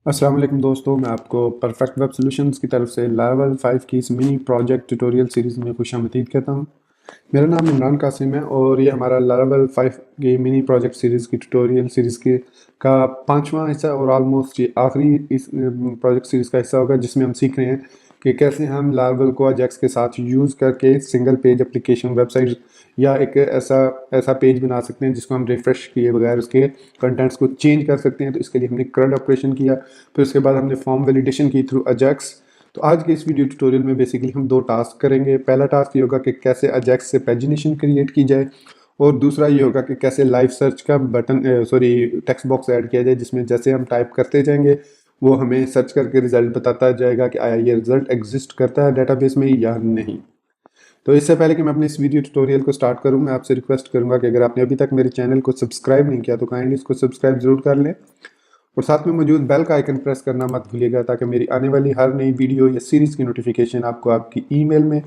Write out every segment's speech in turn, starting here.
अस्सलाम वालेकुम दोस्तों, मैं आपको परफेक्ट वेब सॉल्यूशंस की तरफ से लेवल 5 की इस मिनी प्रोजेक्ट ट्यूटोरियल सीरीज़ में खुशामदीद कहता हूं। मेरा नाम इमरान कासिम है और ये हमारा लेवल 5 की मिनी प्रोजेक्ट सीरीज़ की ट्यूटोरियल सीरीज़ की का पांचवा हिस्सा और ऑलमोस्ट ये आखिरी इस प्रोजेक्ट सीरीज़ का हिस्सा होगा, जिसमें हम सीख रहे हैं कि कैसे हम लारावेल को अजैक्स के साथ यूज़ करके सिंगल पेज एप्लीकेशन वेबसाइट या एक ऐसा ऐसा पेज बना सकते हैं जिसको हम रिफ़्रेश किए बगैर उसके कंटेंट्स को चेंज कर सकते हैं। तो इसके लिए हमने CRUD ऑपरेशन किया, फिर उसके बाद हमने फॉर्म वैलिडेशन की थ्रू अजैक्स। तो आज के इस वीडियो ट्यूटोरियल में बेसिकली हम दो टास्क करेंगे। पहला टास्क ये होगा कि कैसे अजैक्स से पेजिनेशन क्रिएट की जाए, और दूसरा ये होगा कि कैसे लाइव सर्च का बटन टेक्स्ट बॉक्स ऐड किया जाए, जिसमें जैसे हम टाइप करते जाएंगे वो हमें सर्च करके रिजल्ट बताता जाएगा कि आया ये रिजल्ट एग्जिस्ट करता है डेटाबेस में या नहीं। तो इससे पहले कि मैं अपने इस वीडियो ट्यूटोरियल को स्टार्ट करूं, मैं आपसे रिक्वेस्ट करूंगा कि अगर आपने अभी तक मेरे चैनल को सब्सक्राइब नहीं किया तो काइंडली इसको सब्सक्राइब जरूर कर लें, और साथ में मौजूद बेल का आइकन प्रेस करना मत भूलिएगा, ताकि मेरी आने वाली हर नई वीडियो या सीरीज़ की नोटिफिकेशन आपको आपकी ईमेल में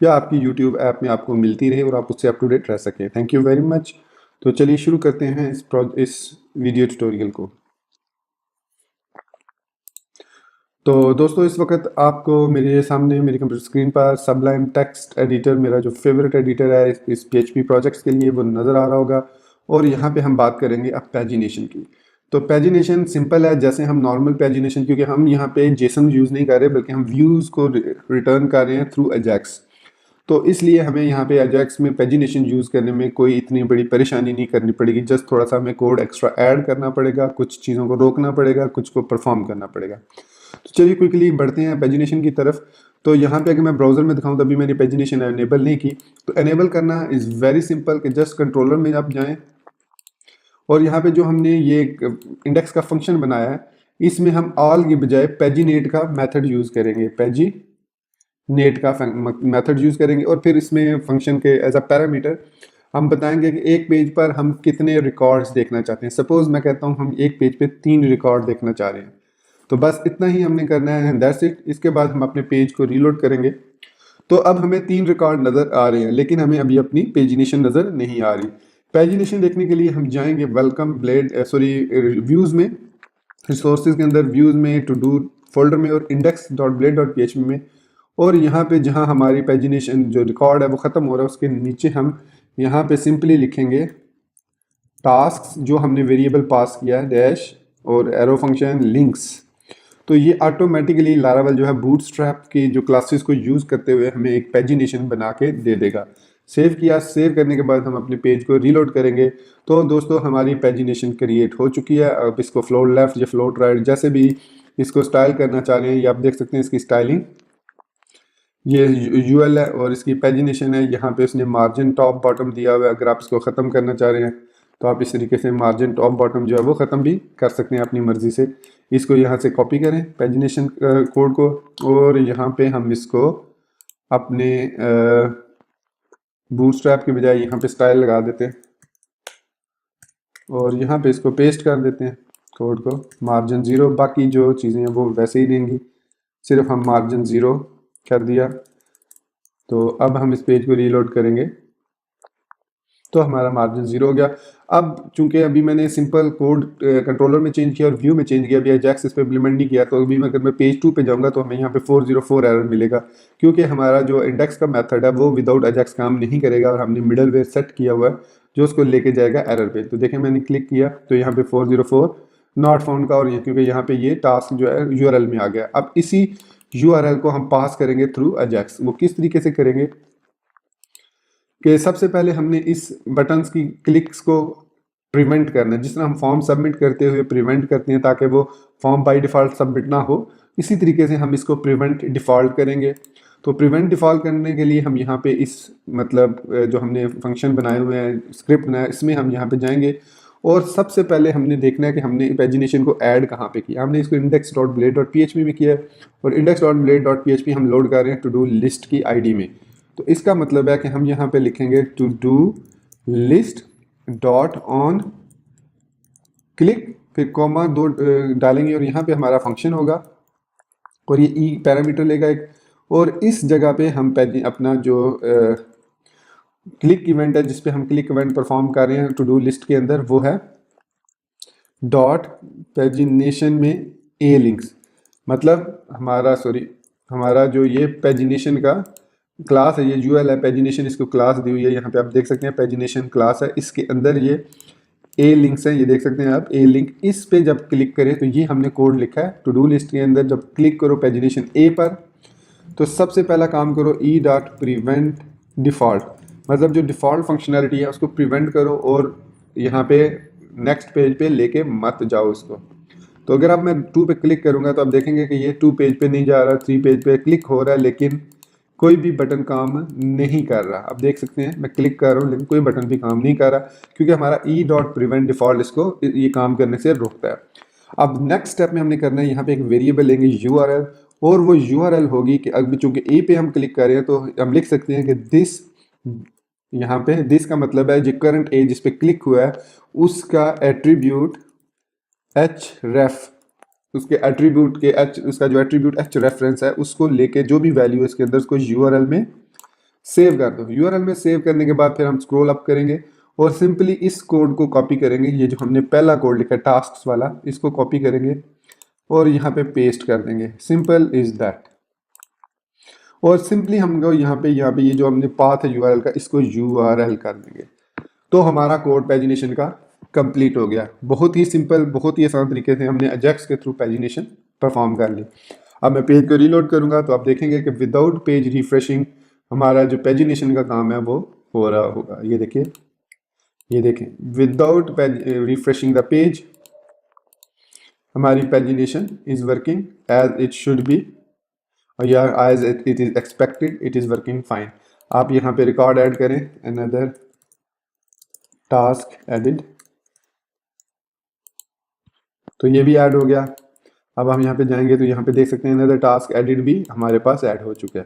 या आपकी यूट्यूब ऐप में आपको मिलती रहे और आप उससे अप टू डेट रह सकें। Thank you very much. तो चलिए शुरू करते हैं इस वीडियो ट्यूटोरियल को। तो दोस्तों, इस वक्त आपको मेरे सामने मेरी कंप्यूटर स्क्रीन पर सबलाइम टेक्स्ट एडिटर, मेरा जो फेवरेट एडिटर है इस PHP प्रोजेक्ट्स के लिए, वो नज़र आ रहा होगा। और यहाँ पे हम बात करेंगे अब पैजिनेशन की। तो पैजिनेशन सिंपल है, जैसे हम नॉर्मल पैजिनेशन, क्योंकि हम यहाँ पे जेसन यूज़ नहीं कर रहे बल्कि हम व्यूज़ को रिटर्न कर रहे हैं थ्रू अजैक्स। तो इसलिए हमें यहाँ पे अजैक्स में पैजिनेशन यूज़ करने में कोई इतनी बड़ी परेशानी नहीं करनी पड़ेगी। जस्ट थोड़ा सा हमें कोड एक्स्ट्रा ऐड करना पड़ेगा, कुछ चीज़ों को रोकना पड़ेगा, कुछ को परफॉर्म करना पड़ेगा। तो चलिए क्विकली बढ़ते हैं पैजिनेशन की तरफ। तो यहाँ पे अगर मैं ब्राउज़र में दिखाऊँ, तभी मैंने पैजिनेशन एनेबल नहीं की। तो एनेबल करना इज़ वेरी सिंपल कि जस्ट कंट्रोलर में आप जाएँ, और यहाँ पे जो हमने ये इंडेक्स का फंक्शन बनाया है, इसमें हम ऑल की बजाय पैजिनेट का मेथड यूज़ करेंगे। पैजिनेट का मेथड यूज़ करेंगे, और फिर इसमें फंक्शन के एज अ पैरामीटर हम बताएंगे कि एक पेज पर हम कितने रिकॉर्ड्स देखना चाहते हैं। सपोज मैं कहता हूँ हम एक पेज पे 3 रिकॉर्ड देखना चाह रहे हैं, तो बस इतना ही हमने करना है, दैट्स इट। इसके बाद हम अपने पेज को रीलोड करेंगे। तो अब हमें 3 रिकॉर्ड नज़र आ रहे हैं, लेकिन हमें अभी अपनी पेजिनेशन नज़र नहीं आ रही। पेजिनेशन देखने के लिए हम जाएंगे वेलकम ब्लेड व्यूज़ में, रिसोर्सेज के अंदर व्यूज़ में, टू डू फोल्डर में, और index.blade.php में। और यहाँ पे जहाँ हमारी पेजिनेशन जो रिकॉर्ड है वो ख़त्म हो रहा है, उसके नीचे हम यहाँ पे सिंपली लिखेंगे टास्क, जो हमने वेरिएबल पास किया है, डैश और एरो फंक्शन लिंक्स। तो ये ऑटोमेटिकली लारावेल जो है बूटस्ट्रैप की जो क्लासेस को यूज़ करते हुए हमें एक पेजिनेशन बना के दे देगा। सेव किया, सेव करने के बाद हम अपने पेज को रीलोड करेंगे। तो दोस्तों, हमारी पेजिनेशन क्रिएट हो चुकी है। अब इसको फ्लोट लेफ्ट या फ्लोट राइट, जैसे भी इसको स्टाइल करना चाह रहे हैं, ये आप देख सकते हैं इसकी स्टाइलिंग। ये यूएल है और इसकी पेजिनेशन है। यहाँ पे उसने मार्जिन टॉप बॉटम दिया हुआ है। अगर आप इसको ख़त्म करना चाह रहे हैं तो आप इस तरीके से मार्जिन टॉप बॉटम जो है वो ख़त्म भी कर सकते हैं अपनी मर्ज़ी से। इसको यहाँ से कॉपी करें पेजिनेशन कोड को, और यहाँ पे हम इसको अपने बूटस्ट्रैप के बजाय यहाँ पे स्टाइल लगा देते हैं, और यहाँ पे इसको पेस्ट कर देते हैं कोड को, मार्जिन 0। बाकी जो चीज़ें हैं वो वैसे ही देंगी, सिर्फ हम मार्जिन 0 कर दिया। तो अब हम इस पेज को रीलोड करेंगे तो हमारा मार्जिन 0 हो गया। अब चूंकि अभी मैंने सिंपल कोड कंट्रोलर में चेंज किया और व्यू में चेंज किया, अभी अजैक्स इस पर इम्प्लीमेंट नहीं किया, तो अभी अगर मैं पेज 2 पे जाऊंगा तो हमें यहाँ पे 404 एरर मिलेगा, क्योंकि हमारा जो इंडेक्स का मेथड है वो विदाउट अजैक्स काम नहीं करेगा, और हमने मिडल वेयर सेट किया हुआ है जो उसको लेके जाएगा एरर पे। तो देखें, मैंने क्लिक किया तो यहाँ पे 404 नॉट फाउंड का, और क्योंकि यहाँ पे ये टास्क जो है URL में आ गया। अब इसी URL को हम पास करेंगे थ्रू अजैक्स। वो किस तरीके से करेंगे कि सबसे पहले हमने इस बटन्स की क्लिक्स को प्रिवेंट करना है, जिस तरह हम फॉर्म सबमिट करते हुए प्रिवेंट करते हैं ताकि वो फॉर्म बाय डिफ़ॉल्ट सबमिट ना हो, इसी तरीके से हम इसको प्रिवेंट डिफ़ॉल्ट करेंगे। तो प्रिवेंट डिफ़ॉल्ट करने के लिए हम यहाँ पे इस जो हमने फंक्शन बनाए हुए हैं, स्क्रिप्ट बनाया, इसमें हम यहाँ पे जाएंगे, और सबसे पहले हमने देखना है कि हमने पैजिनेशन को ऐड कहाँ पे किया। हमने इसको index.blade.php में किया है, और index.blade.php हम लोड कर रहे हैं टू डू लिस्ट की ID में। तो इसका मतलब है कि हम यहाँ पे लिखेंगे to do list dot on click, फिर कॉमा 2 डालेंगे, और यहाँ पे हमारा फंक्शन होगा, और ये ई पैरामीटर लेगा एक। और इस जगह पे हम अपना जो क्लिक इवेंट है, जिसपे हम क्लिक इवेंट परफॉर्म कर रहे हैं टू डू लिस्ट के अंदर, वो है डॉट पैजिनेशन में ए लिंक्स, मतलब हमारा जो ये पेजिनेशन का क्लास है, ये यूएल है, पेजिनेशन इसको क्लास दी हुई है। यहाँ पे आप देख सकते हैं पेजिनेशन क्लास है, इसके अंदर ये ए लिंक्स हैं, ये देख सकते हैं आप ए लिंक। इस पे जब क्लिक करें तो ये हमने कोड लिखा है टू डू लिस्ट के अंदर। जब क्लिक करो पेजिनेशन ए पर तो सबसे पहला काम करो ई डॉट प्रिवेंट डिफ़ॉल्ट, मतलब जो डिफ़ॉल्ट फंक्शनैलिटी है उसको प्रिवेंट करो और यहाँ पे नेक्स्ट पेज पे लेके मत जाओ इसको। तो अगर अब मैं 2 पे क्लिक करूँगा तो आप देखेंगे कि ये 2 पेज पे नहीं जा रहा, 3 पेज पे क्लिक हो रहा है, लेकिन कोई भी बटन काम नहीं कर रहा। आप देख सकते हैं मैं क्लिक कर रहा हूँ लेकिन कोई बटन भी काम नहीं कर रहा, क्योंकि हमारा ई डॉट प्रिवेंट डिफ़ॉल्ट इसको ये काम करने से रोकता है। अब नेक्स्ट स्टेप में हमने करना है, यहाँ पे एक वेरिएबल लेंगे URL, और वो URL होगी कि अब चूंकि ए पे हम क्लिक कर रहे हैं तो हम लिख सकते हैं कि दिस, यहाँ पे दिस का मतलब है जो करंट ए जिस पे क्लिक हुआ है उसका एट्रीब्यूट href, उसके एट्रीब्यूट के उसका जो एट्रीब्यूट href है उसको लेके जो भी वैल्यू है इसके अंदर उसको URL में सेव कर दो। URL में सेव करने के बाद फिर हम स्क्रॉल अप करेंगे और सिंपली इस कोड को कॉपी करेंगे। ये जो हमने पहला कोड लिखा है टास्क वाला, इसको कॉपी करेंगे और यहाँ पे पेस्ट कर देंगे। Simple is that. और सिंपली हम यहाँ पे ये जो हमने पाथ है URL का, इसको URL कर देंगे तो हमारा कोड पेजिनेशन का कंप्लीट हो गया। बहुत ही सिंपल, बहुत ही आसान तरीके से हमने अजैक्स के थ्रू पेजिनेशन परफॉर्म कर ली। अब मैं पेज को रीलोड करूंगा तो आप देखेंगे कि विदाउट पेज रिफ्रेशिंग हमारा जो पेजिनेशन का काम है वो हो रहा होगा। ये देखिए, ये देखें, विदाउट रिफ्रेशिंग द पेज हमारी pagination is working as it should be, या as it is expected, it is working fine. आप यहाँ पे रिकॉर्ड ऐड करें, अनदर टास्क एडिड, तो ये भी ऐड हो गया। अब हम यहाँ पे जाएंगे तो यहाँ पे देख सकते हैं अनदर टास्क एडिड भी हमारे पास ऐड हो चुका है।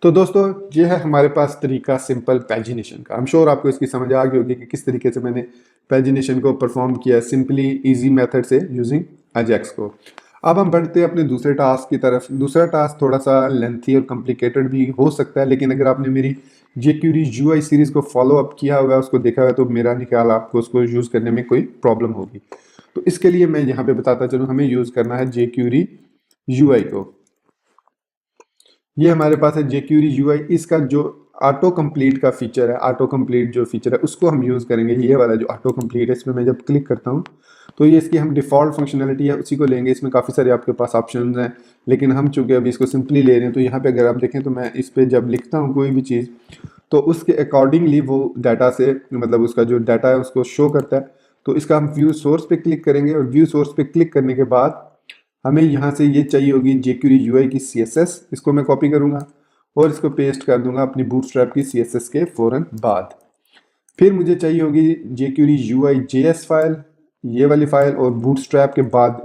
तो दोस्तों ये है हमारे पास तरीका सिंपल पेजिनेशन का। आई एम श्योर आपको इसकी समझ आ गई होगी कि किस तरीके से मैंने पेजिनेशन को परफॉर्म किया सिंपली इजी मेथड से यूजिंग अजैक्स को। अब हम बढ़ते हैं अपने दूसरे टास्क की तरफ। दूसरा टास्क थोड़ा सा लेंथी और कॉम्प्लिकेटेड भी हो सकता है, लेकिन अगर आपने मेरी jQuery UI सीरीज़ को फॉलो अप किया हुआ है, उसको देखा हुआ है, तो मेरा नहीं ख्याल आपको उसको यूज़ करने में कोई प्रॉब्लम होगी। तो इसके लिए मैं यहाँ पे बताता चलूँ, हमें यूज़ करना है jQuery UI को। ये हमारे पास है jQuery UI। इसका जो ऑटो कंप्लीट का फीचर है, ऑटो कंप्लीट जो फीचर है उसको हम यूज़ करेंगे। ये वाला जो ऑटो कंप्लीट है, इसमें मैं जब क्लिक करता हूँ तो ये इसकी हम डिफ़ॉल्ट फंक्शनलिटी है उसी को लेंगे। इसमें काफ़ी सारे आपके पास ऑप्शन हैं, लेकिन हम चूँकि अभी इसको सिंपली ले रहे हैं तो यहाँ पे अगर आप देखें तो मैं इस पर जब लिखता हूँ कोई भी चीज़ तो उसके अकॉर्डिंगली वो डाटा से, मतलब उसका जो डाटा है उसको शो करता है। तो इसका हम व्यू सोर्स पे क्लिक करेंगे और व्यू सोर्स पे क्लिक करने के बाद हमें यहाँ से ये चाहिए होगी jQuery UI की CSS। इसको मैं कॉपी करूँगा और इसको पेस्ट कर दूंगा अपनी बूटस्ट्रैप की CSS के फ़ौरन बाद। फिर मुझे चाहिए होगी jQuery UI JS फाइल, ये वाली फाइल, और बूटस्ट्रैप के बाद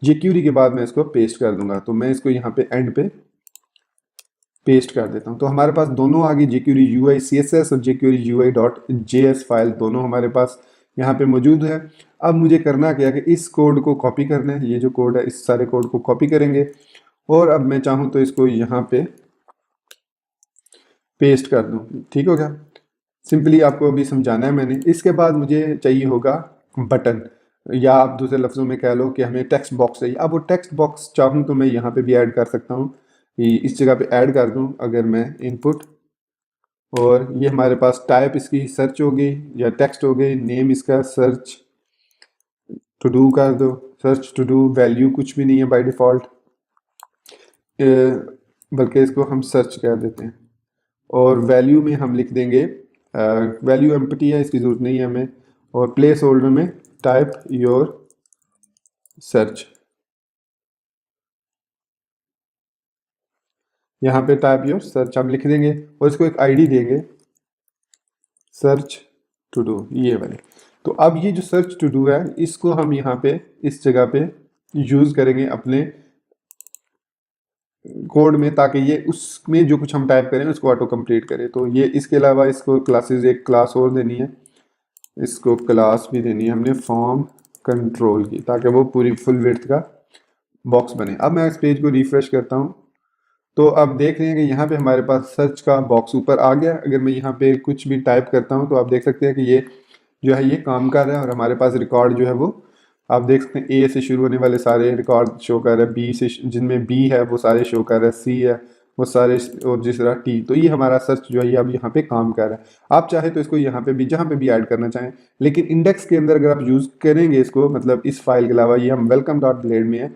jQuery के बाद मैं इसको पेस्ट कर दूंगा। तो मैं इसको यहाँ पे एंड पे पेस्ट कर देता हूँ। तो हमारे पास दोनों आ गई jQuery UI CSS और jQuery UI.js फाइल, दोनों हमारे पास यहाँ पे मौजूद है। अब मुझे करना क्या है कि इस कोड को कॉपी करना है। ये जो कोड है इस सारे कोड को कॉपी करेंगे और अब मैं चाहूँ तो इसको यहाँ पे पेस्ट कर दूँ। ठीक हो गया, सिंपली आपको अभी समझाना है मैंने। इसके बाद मुझे चाहिए होगा बटन, या आप दूसरे लफ्ज़ों में कह लो कि हमें टेक्स्ट बॉक्स चाहिए। अब वो टेक्स्ट बॉक्स चाहूँ तो मैं यहाँ पे भी ऐड कर सकता हूँ, इस जगह पे ऐड कर दूँ अगर मैं इनपुट, और ये हमारे पास टाइप इसकी सर्च हो गई या टेक्स्ट हो गई, नेम इसका सर्च टू डू कर दो, सर्च टू डू, वैल्यू कुछ भी नहीं है बाय डिफ़ॉल्ट, बल्कि इसको हम सर्च कर देते हैं और वैल्यू में हम लिख देंगे, वैल्यू एम्प्टी है इसकी ज़रूरत नहीं है हमें, और प्लेस होल्डर में टाइप योर सर्च, यहाँ पे टाइप योर सर्च हम लिख देंगे और इसको एक आईडी देंगे सर्च टू डू, ये वाले। तो अब ये जो सर्च टू डू है इसको हम यहाँ पे इस जगह पे यूज़ करेंगे अपने कोड में, ताकि ये उसमें जो कुछ हम टाइप करें उसको ऑटो कंप्लीट करे। तो ये इसके अलावा इसको क्लासेस, एक क्लास और देनी है, इसको क्लास भी देनी है हमने फॉर्म कंट्रोल की, ताकि वो पूरी फुल विड्थ का बॉक्स बने। अब मैं इस पेज को रिफ्रेश करता हूँ तो अब देख रहे हैं कि यहाँ पे हमारे पास सर्च का बॉक्स ऊपर आ गया। अगर मैं यहाँ पे कुछ भी टाइप करता हूँ तो आप देख सकते हैं कि ये जो है ये काम कर रहा है और हमारे पास रिकॉर्ड जो है वो आप देख सकते हैं ए से शुरू होने वाले सारे रिकॉर्ड शो कर रहे हैं, बी से जिनमें बी है वो सारे शो कर रहे हैं, सी है वो सारे, और जिस तरह टी। तो ये हमारा सर्च जो है ये अब यहाँ पे काम कर रहा है। आप चाहे तो इसको यहाँ पे भी जहाँ पे भी ऐड करना चाहें, लेकिन इंडेक्स के अंदर अगर आप यूज़ करेंगे इसको, मतलब इस फाइल के अलावा, ये हम वेलकम डॉट ब्लेड में है,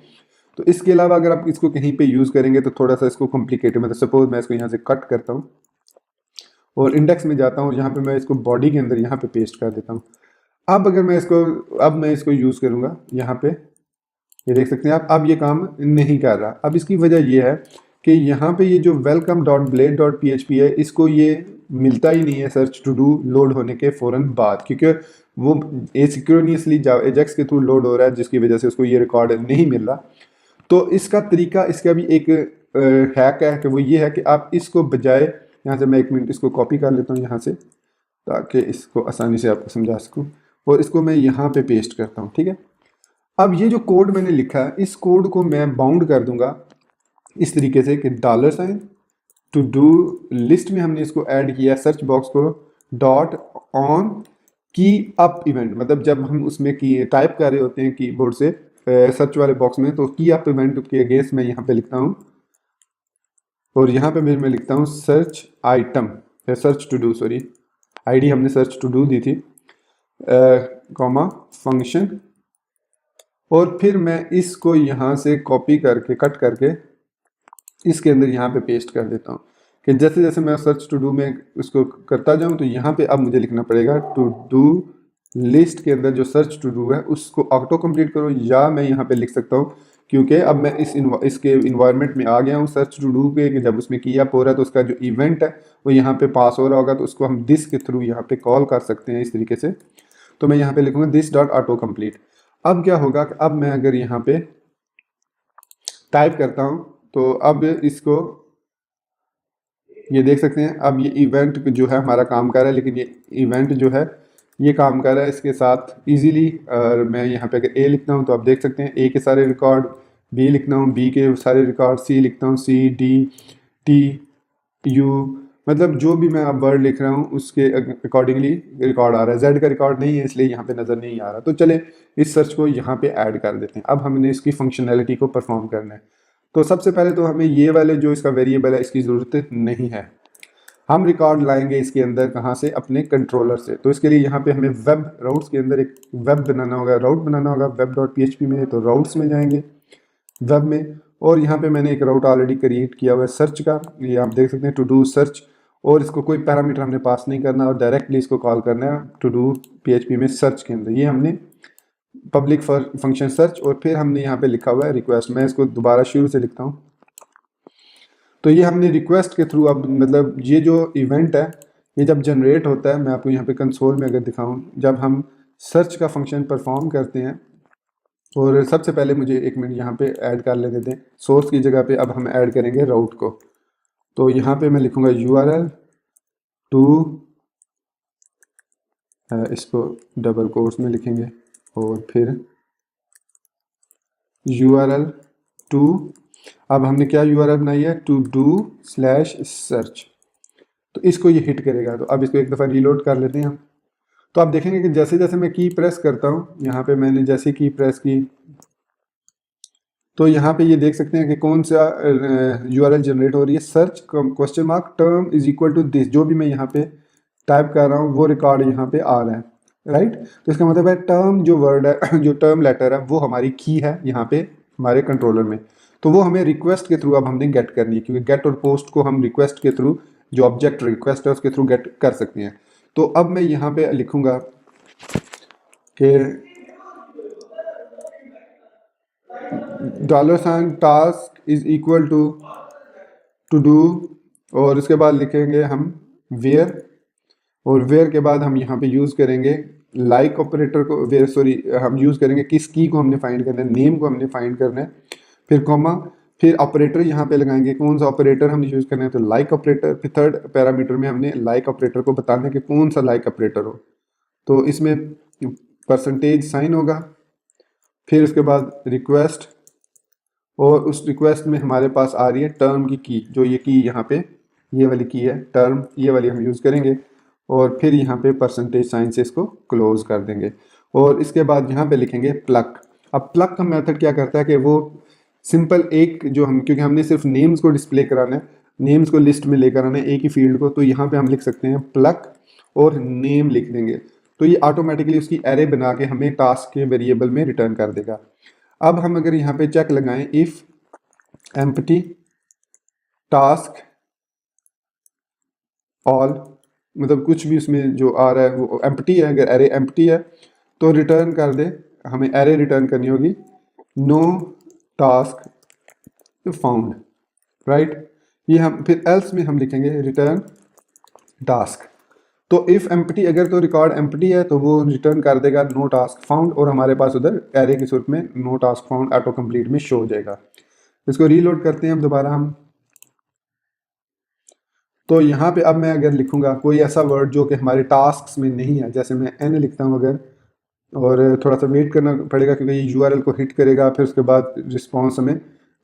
तो इसके अलावा अगर आप इसको कहीं पे यूज़ करेंगे तो थोड़ा सा इसको कॉम्प्लिकेटेड, मतलब सपोज मैं इसको यहाँ से कट करता हूँ और इंडेक्स में जाता हूँ, यहाँ पे मैं इसको बॉडी के अंदर यहाँ पे पेस्ट कर देता हूँ। अब अगर मैं इसको, अब मैं इसको यूज़ करूँगा यहाँ पे, ये देख सकते हैं आप, अब ये काम नहीं कर रहा। अब इसकी वजह ये है कि यहाँ पे ये जो welcome dot blade dot PHP है, इसको ये मिलता ही नहीं है सर्च टू डू लोड होने के फ़ौरन बाद, क्योंकि वो एसिक्रोनियसली एजेक्स के थ्रू लोड हो रहा है, जिसकी वजह से उसको ये रिकॉर्ड नहीं मिल रहा। तो इसका तरीका, इसका भी एक हैक है कि वो ये है कि आप इसको बजाय, यहाँ से मैं 1 मिनट इसको कॉपी कर लेता हूँ यहाँ से, ताकि इसको आसानी से आपको समझा सकूँ, और इसको मैं यहाँ पे पेस्ट करता हूँ, ठीक है। अब ये जो कोड मैंने लिखा है, इस कोड को मैं बाउंड कर दूंगा इस तरीके से कि $, टू डू लिस्ट में हमने इसको ऐड किया, search box co dot on की अप इवेंट, मतलब जब हम उसमें की टाइप कर रहे होते हैं कीबोर्ड से सर्च वाले बॉक्स में, तो की अप इवेंट के अगेंस्ट मैं यहाँ पे लिखता हूँ, और यहाँ पे मैं लिखता हूँ search item, search to do, sorry ID हमने सर्च टू डू दी थी, कॉमा फंक्शन, और फिर मैं इसको यहाँ से कॉपी करके कट करके इसके अंदर यहाँ पे पेस्ट कर देता हूँ कि जैसे जैसे मैं सर्च टू डू में उसको करता जाऊँ, तो यहाँ पे अब मुझे लिखना पड़ेगा टू डू लिस्ट के अंदर जो सर्च टू डू है उसको ऑटो कंप्लीट करो, या मैं यहाँ पे लिख सकता हूँ, क्योंकि अब मैं इसके इन्वायरमेंट में आ गया हूँ सर्च टू डू के, कि जब उसमें किया हो रहा है तो उसका जो इवेंट है वो यहाँ पे पास हो रहा होगा, तो उसको हम दिस के थ्रू यहाँ पे कॉल कर सकते हैं इस तरीके से। तो मैं यहाँ पे लिखूँगा दिस डॉट ऑटो कंप्लीट। अब क्या होगा कि अब मैं अगर यहाँ पे टाइप करता हूँ, तो अब इसको ये देख सकते हैं, अब ये इवेंट जो है हमारा काम कर रहा है, लेकिन ये इवेंट जो है ये काम कर रहा है इसके साथ इजीली। और मैं यहाँ पे अगर ए लिखता हूँ तो आप देख सकते हैं ए के सारे रिकॉर्ड, बी लिखता हूँ बी के सारे रिकॉर्ड, सी लिखता हूँ सी, डी, टी, यू, मतलब जो भी मैं अब वर्ड लिख रहा हूँ उसके अकॉर्डिंगली रिकॉर्ड आ रहा है। जेड का रिकॉर्ड नहीं है इसलिए यहाँ पे नज़र नहीं आ रहा। तो चले इस सर्च को यहाँ पे ऐड कर देते हैं। अब हमने इसकी फंक्शनैलिटी को परफॉर्म करना है। तो सबसे पहले तो हमें ये वाले जो इसका वेरिएबल है इसकी ज़रूरत नहीं है, हम रिकॉर्ड लाएंगे इसके अंदर कहाँ से, अपने कंट्रोलर से। तो इसके लिए यहाँ पे हमें वेब राउट्स के अंदर एक वेब बनाना होगा, राउट बनाना होगा वेब डॉट PHP में। तो राउट्स में जाएंगे वेब में, और यहाँ पे मैंने एक राउट ऑलरेडी क्रिएट किया हुआ है सर्च का, ये आप देख सकते हैं टू डू सर्च, और इसको कोई पैरामीटर हमने पास नहीं करना और डायरेक्टली इसको कॉल करना है टू डू PHP में सर्च के अंदर। ये हमने पब्लिक फंक्शन सर्च, और फिर हमने यहाँ पे लिखा हुआ है रिक्वेस्ट। मैं इसको दोबारा शुरू से लिखता हूँ। तो ये हमने रिक्वेस्ट के थ्रू, अब मतलब ये जो इवेंट है ये जब जनरेट होता है, मैं आपको यहाँ पे कंसोल में अगर दिखाऊं, जब हम सर्च का फंक्शन परफॉर्म करते हैं, और सबसे पहले मुझे 1 मिनट यहाँ पे ऐड कर लेते थे सोर्स की जगह पे, अब हम ऐड करेंगे राउट को। तो यहाँ पे मैं लिखूँगा URL टू, इसको डबल कोट्स में लिखेंगे, और फिर URL टू, अब हमने क्या URL बनाई है, टू डू स्लैश सर्च। तो इसको ये हिट करेगा। तो अब इसको एक दफ़ा रीलोड कर लेते हैं हम। तो आप देखेंगे कि जैसे जैसे मैं की प्रेस करता हूँ, यहाँ पे मैंने जैसे की प्रेस की, तो यहाँ पे ये देख सकते हैं कि कौन सा URL जनरेट हो रही है, search question mark term is equal to this. जो भी मैं यहाँ पे टाइप कर रहा हूँ वो रिकॉर्ड यहाँ पे आ रहा है, राइट। तो इसका मतलब है टर्म जो वर्ड है, जो टर्म लेटर है, वो हमारी की है यहाँ पे हमारे कंट्रोलर में। तो वो हमें रिक्वेस्ट के थ्रू अब हमने गेट करनी है, क्योंकि गेट और पोस्ट को हम रिक्वेस्ट के थ्रू, जो ऑब्जेक्ट रिक्वेस्ट है उसके थ्रू गेट कर सकते हैं। तो अब मैं यहाँ पे लिखूँगा कि $task is equal to do, और इसके बाद लिखेंगे हम वेयर, और वेयर के बाद हम यहाँ पे यूज़ करेंगे लाइक ऑपरेटर को, वेयर सॉरी हम यूज़ करेंगे किस की को हमने फाइंड करना है, नेम को हमने फाइंड करना है, फिर कॉमा, फिर ऑपरेटर यहाँ पे लगाएंगे, कौन सा ऑपरेटर हमने यूज़ करना है, तो लाइक ऑपरेटर। फिर थर्ड पैरामीटर में हमने लाइक ऑपरेटर को बताना है कि कौन सा लाइक ऑपरेटर हो, तो इसमें परसेंटेज साइन होगा। फिर उसके बाद रिक्वेस्ट, और उस रिक्वेस्ट में हमारे पास आ रही है टर्म की, जो ये की यहाँ पे ये वाली की है टर्म, ये वाली हम यूज़ करेंगे, और फिर यहाँ पे परसेंटेज साइन से इसको क्लोज कर देंगे। और इसके बाद यहाँ पे लिखेंगे प्लग। अब प्लग का मेथड क्या करता है कि वो सिंपल एक जो हम, क्योंकि हमने सिर्फ नेम्स को डिस्प्ले कराना है, नेम्स को लिस्ट में लेकर आना है एक ही फील्ड को, तो यहाँ पे हम लिख सकते हैं प्लग और नेम लिख देंगे, तो ये ऑटोमेटिकली उसकी एरे बना के हमें टास्क के वेरिएबल में रिटर्न कर देगा। अब हम अगर यहाँ पे चेक लगाएं इफ एम्प्टी टास्क ऑल, मतलब कुछ भी उसमें जो आ रहा है वो एम्प्टी है, अगर एरे एम्प्टी है तो रिटर्न कर दे, हमें एरे रिटर्न करनी होगी नो टास्क फाउंड, राइट। ये हम फिर एल्स में हम लिखेंगे रिटर्न टास्क। तो इफ एम्प्टी, अगर तो रिकॉर्ड एम्प्टी है तो वो रिटर्न कर देगा नो टास्क फाउंड, और हमारे पास उधर एरे की सूरत में no task found auto complete में शो हो जाएगा। इसको रीलोड करते हैं अब दोबारा हम। तो यहाँ पे अब मैं अगर लिखूंगा कोई ऐसा वर्ड जो कि हमारे टास्क में नहीं है, जैसे मैं एन लिखता हूँ अगर, और थोड़ा सा वेट करना पड़ेगा क्योंकि ये यूआरएल को हिट करेगा, फिर उसके बाद रिस्पॉन्स हमें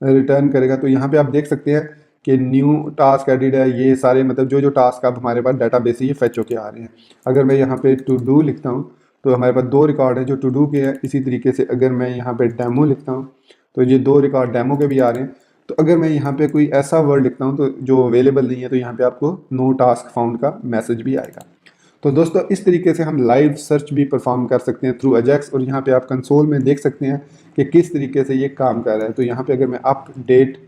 रिटर्न करेगा। तो यहाँ पे आप देख सकते हैं कि न्यू टास्क एडिड है, ये सारे मतलब जो जो टास्क अब हमारे पास डाटाबेस से ये फेच होके आ रहे हैं। अगर मैं यहाँ पे टू डू लिखता हूँ तो हमारे पास 2 रिकॉर्ड हैं जो टू डू के हैं। इसी तरीके से अगर मैं यहाँ पे डेमो लिखता हूँ तो ये 2 रिकॉर्ड डेमो के भी आ रहे हैं। तो अगर मैं यहाँ पे कोई ऐसा वर्ड लिखता हूँ तो जो अवेलेबल नहीं है, तो यहाँ पे आपको नो टास्क फाउंड का मैसेज भी आएगा। तो दोस्तों इस तरीके से हम लाइव सर्च भी परफॉर्म कर सकते हैं थ्रू अजैक्स, और यहाँ पे आप कंसोल में देख सकते हैं कि किस तरीके से ये काम कर रहा है। तो यहाँ पे अगर मैं अपडेट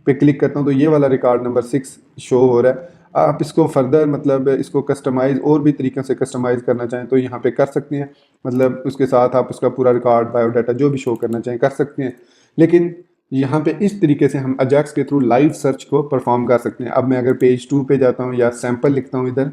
पे क्लिक करता हूँ तो ये वाला रिकॉर्ड नंबर 6 शो हो रहा है। आप इसको फर्दर मतलब इसको कस्टमाइज़ और भी तरीक़ों से कस्टमाइज़ करना चाहें तो यहाँ पे कर सकते हैं, मतलब उसके साथ आप उसका पूरा रिकॉर्ड बायोडाटा जो भी शो करना चाहें कर सकते हैं। लेकिन यहाँ पे इस तरीके से हम अजैक्स के थ्रू लाइव सर्च को परफॉर्म कर सकते हैं। अब मैं अगर पेज 2 पे जाता हूँ या सैम्पल लिखता हूँ इधर,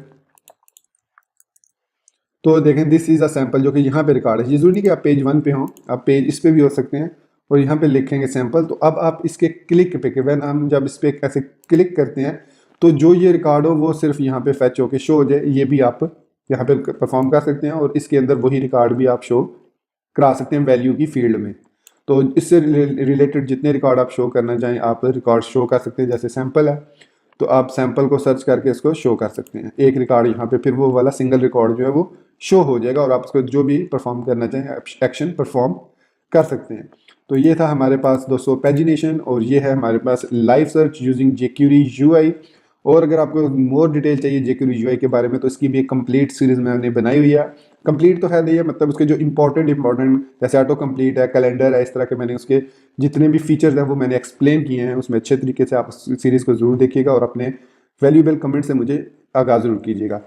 तो देखें दिस इज़ अ सैम्पल जो कि यहाँ पे रिकॉर्ड है। ये जरूरी नहीं कि आप पेज 1 पे हों, आप पेज इस पे भी हो सकते हैं, और यहाँ पे लिखेंगे सैम्पल। तो अब आप इसके क्लिक पे, वैन हम जब इस पर ऐसे क्लिक करते हैं तो जो ये रिकॉर्ड हो वो सिर्फ यहाँ पे फैच होके शो हो जाए, ये भी आप यहाँ पे परफॉर्म कर सकते हैं, और इसके अंदर वही रिकॉर्ड भी आप शो करा सकते हैं वैल्यू की फील्ड में। तो इससे रिलेटेड जितने रिकॉर्ड आप शो करना चाहें आप रिकॉर्ड शो कर सकते हैं। जैसे सैम्पल है तो आप सैम्पल को सर्च करके इसको शो कर सकते हैं, एक रिकॉर्ड यहाँ पे, फिर वो वाला सिंगल रिकॉर्ड जो है वो शो हो जाएगा, और आप उसको जो भी परफॉर्म करना चाहें एक्शन परफॉर्म कर सकते हैं। तो ये था हमारे पास दोस्तों पैजिनेशन, और ये है हमारे पास live search using jQuery UI। और अगर आपको मोर डिटेल चाहिए jQuery UI के बारे में तो इसकी भी एक कंप्लीट सीरीज़ मैंने बनाई हुई है। कंप्लीट तो है नहीं है, मतलब उसके जो इंपॉर्टेंट जैसे ऑटो कंप्लीट है, कैलेंडर है, इस तरह के मैंने उसके जितने भी फीचर्स हैं वो मैंने एक्सप्लेन किए हैं उसमें। अच्छे तरीके से आप सीरीज़ को ज़रूर देखिएगा और अपने वैल्यूएबल कमेंट से मुझे आगाज़ ज़रूर कीजिएगा।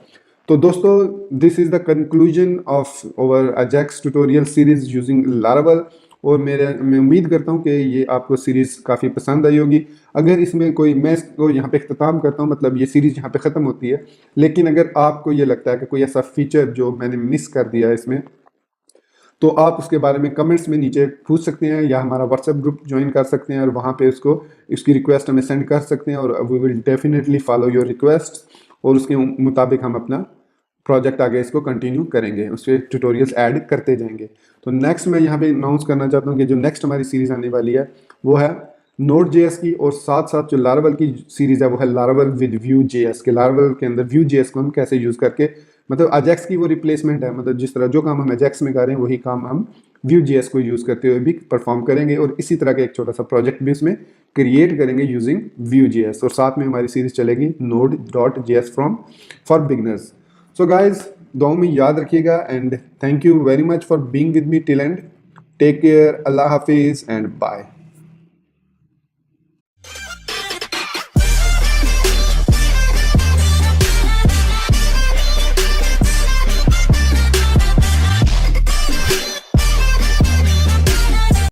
तो दोस्तों this is the conclusion of our Ajax tutorial series using Laravel, और मैं उम्मीद करता हूँ कि ये आपको सीरीज़ काफ़ी पसंद आई होगी। अगर इसमें कोई, मैं इसको यहाँ पे इख्तिताम करता हूँ, मतलब ये सीरीज़ यहाँ पे ख़त्म होती है, लेकिन अगर आपको ये लगता है कि कोई ऐसा फीचर जो मैंने मिस कर दिया है इसमें, तो आप उसके बारे में कमेंट्स में नीचे पूछ सकते हैं, या हमारा व्हाट्सएप ग्रुप ज्वाइन कर सकते हैं और वहाँ पे इसकी रिक्वेस्ट हमें सेंड कर सकते हैं, और we will definitely follow your request, और उसके मुताबिक हम अपना प्रोजेक्ट आगे इसको कंटिन्यू करेंगे, उसके ट्यूटोरियल्स ऐड करते जाएंगे। तो नेक्स्ट मैं यहाँ पे अनाउंस करना चाहता हूँ कि जो नेक्स्ट हमारी सीरीज़ आने वाली है वो है Node.js की, और साथ साथ जो लारावेल की सीरीज़ है वो है लारावेल विद Vue.js के। लारावेल के अंदर Vue.js को हम कैसे यूज़ करके, मतलब अजैक्स की वो रिप्लेसमेंट है, मतलब जिस तरह जो काम हम अजैक्स में कर रहे हैं वही काम हम Vue.js को यूज़ करते हुए भी परफॉर्म करेंगे, और इसी तरह का एक छोटा सा प्रोजेक्ट भी उसमें क्रिएट करेंगे यूजिंग Vue.js, और साथ में हमारी सीरीज़ चलेगी Node.js for beginners. So guys दुआओं में याद रखिएगा, and thank you very much for being with me till end. Take care, अल्लाह हाफिज़ एंड बाय।